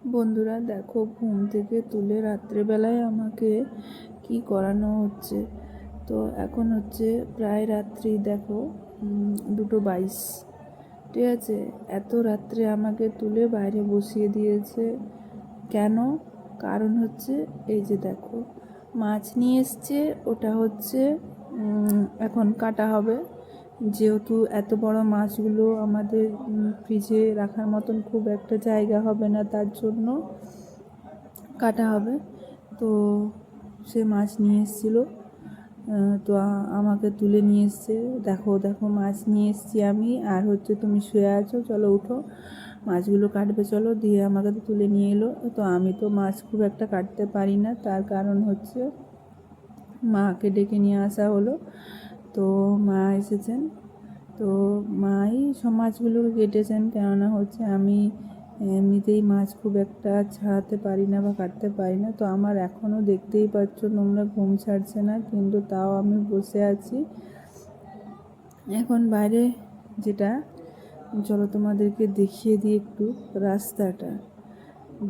বন্ধুরা দেখো, ঘুম থেকে তুলে রাত্রেবেলায় আমাকে কি করানো হচ্ছে। তো এখন হচ্ছে প্রায় রাত্রি, দেখো 2:22, ঠিক আছে। এত রাত্রে আমাকে তুলে বাইরে বসিয়ে দিয়েছে কেন? কারণ হচ্ছে এই যে দেখো, মাছ নিয়ে এসছে, ওটা হচ্ছে এখন কাটা হবে। যেহেতু এত বড় মাছগুলো আমাদের ফ্রিজে রাখার মতন খুব একটা জায়গা হবে না, তার জন্য কাটা হবে। তো সে মাছ নিয়ে এসেছিলো, তো আমাকে তুলে নিয়ে এসছে। দেখো দেখো মাছ নিয়ে এসছি আমি, আর হচ্ছে তুমি শুয়ে আছো, চলো উঠো, মাছগুলো কাটবে চলো, দিয়ে আমাকে তো তুলে নিয়ে এলো। তো আমি তো মাছ খুব একটা কাটতে পারি না, তার কারণ হচ্ছে মাকে ডেকে নিয়ে আসা হলো। তো মা এসেছেন, তো মাই সব মাছগুলোকে কেটেছেন, কেননা হচ্ছে আমি এমনিতেই মাছ খুব একটা ছাড়াতে পারি না বা কাটতে পারি না। তো আমার এখনও দেখতেই পাচ্ছ তোমরা, ঘুম ছাড়ছে না, কিন্তু তাও আমি বসে আছি। এখন বাইরে যেটা, চলো তোমাদেরকে দেখিয়ে দিই একটু রাস্তাটা,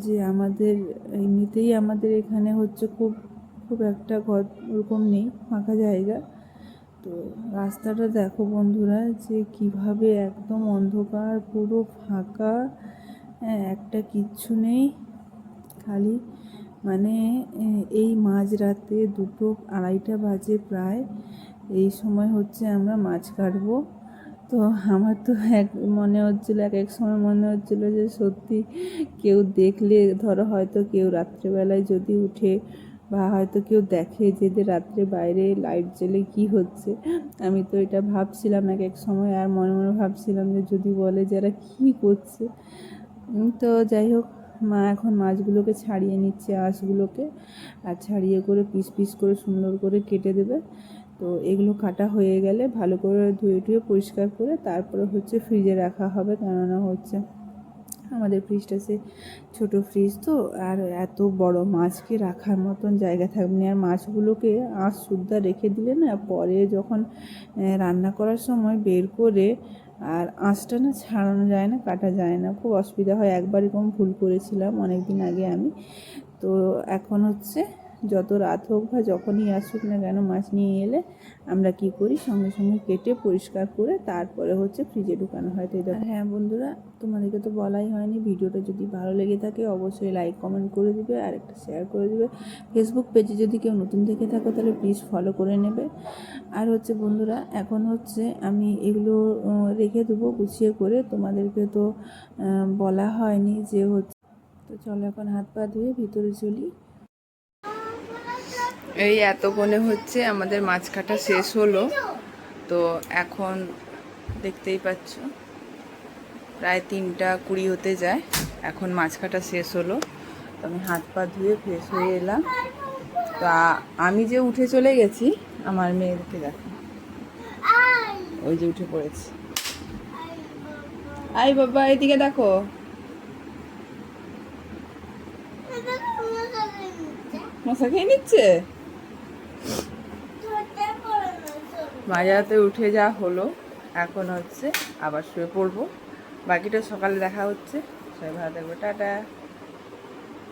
যে আমাদের এমনিতেই আমাদের এখানে হচ্ছে খুব খুব একটা ঘর ওরকম নেই, ফাঁকা জায়গা। তো রাস্তাটা দেখো বন্ধুরা, যে কিভাবে একদম অন্ধকার, পুরো ফাঁকা, একটা কিচ্ছু নেই, খালি মানে এই মাঝরাতে 2-2:30 বাজে প্রায়, এই সময় হচ্ছে আমরা মাছ কাটবো। তো আমার তো মনে হচ্ছিলো, এক সময় মনে হচ্ছিলো যে সত্যি কেউ দেখলে, ধরো হয়তো কেউ রাত্রেবেলায় যদি উঠে, বা হয়তো কেউ দেখে যে রাত্রে বাইরে লাইট জ্বেলে কি হচ্ছে, আমি তো এটা ভাবছিলাম এক সময়, আর মনে মনে ভাবছিলাম যে যদি বলে যারা কি করছে। তো যাই হোক, মা এখন মাছগুলোকে ছাড়িয়ে নিচ্ছে, আঁশগুলোকে, আর ছাড়িয়ে করে পিস পিস করে সুন্দর করে কেটে দেবে। তো এগুলো কাটা হয়ে গেলে ভালো করে ধুয়ে পরিষ্কার করে তারপরে হচ্ছে ফ্রিজে রাখা হবে, কেননা হচ্ছে আমাদের ফ্রিজটা সে ছোটো ফ্রিজ, তো আর এত বড় মাছকে রাখার মতন জায়গা থাকবে না। আর মাছগুলোকে আঁশ সুদ্ধা রেখে দিলে না, পরে যখন রান্না করার সময় বের করে আর আঁশটা না ছাড়ানো যায় না, কাটা যায় না, খুব অসুবিধা হয়। একবার এরকম ভুল করেছিলাম অনেক দিন আগে আমি। তো এখন হচ্ছে যত রাত হোক বা যখনই আসুক না কেন, মাছ নিয়ে এলে আমরা কি করি, সঙ্গে সঙ্গে কেটে পরিষ্কার করে তারপরে হচ্ছে ফ্রিজে ঢুকানো হয়। তো এটা, হ্যাঁ বন্ধুরা, তোমাদেরকে তো বলাই হয়নি, ভিডিওটা যদি ভালো লেগে থাকে অবশ্যই লাইক কমেন্ট করে দিবে, আর একটা শেয়ার করে দিবে। ফেসবুক পেজে যদি কেউ নতুন দেখে থাকো তাহলে প্লিজ ফলো করে নেবে। আর হচ্ছে বন্ধুরা, এখন হচ্ছে আমি এগুলো রেখে দেবো গুছিয়ে করে, তোমাদেরকে তো বলা হয়নি যে হচ্ছে। তো চলো এখন হাত পা ধুয়ে ভিতরে চলি। এই এতক্ষণে হচ্ছে আমাদের মাছ কাটা শেষ হলো। তো এখন দেখতেই পাচ্ছ প্রায় 3:20 হতে যায়, এখন মাছ কাটা শেষ হলো। তো আমি হাত পা ধুয়ে ফ্রেশ হয়ে এলাম। তো আমি যে উঠে চলে গেছি, আমার মেয়েকে দেখো, ওই যে উঠে পড়েছে। আই বাবা, এদিকে দেখো, মশা খেয়ে নিচ্ছে। মাঝরাতে উঠে যা হলো, এখন হচ্ছে আবার শুয়ে পড়বো। বাকিটা সকালে দেখা হচ্ছে। সবাই ভালো থাকবে, টাটা।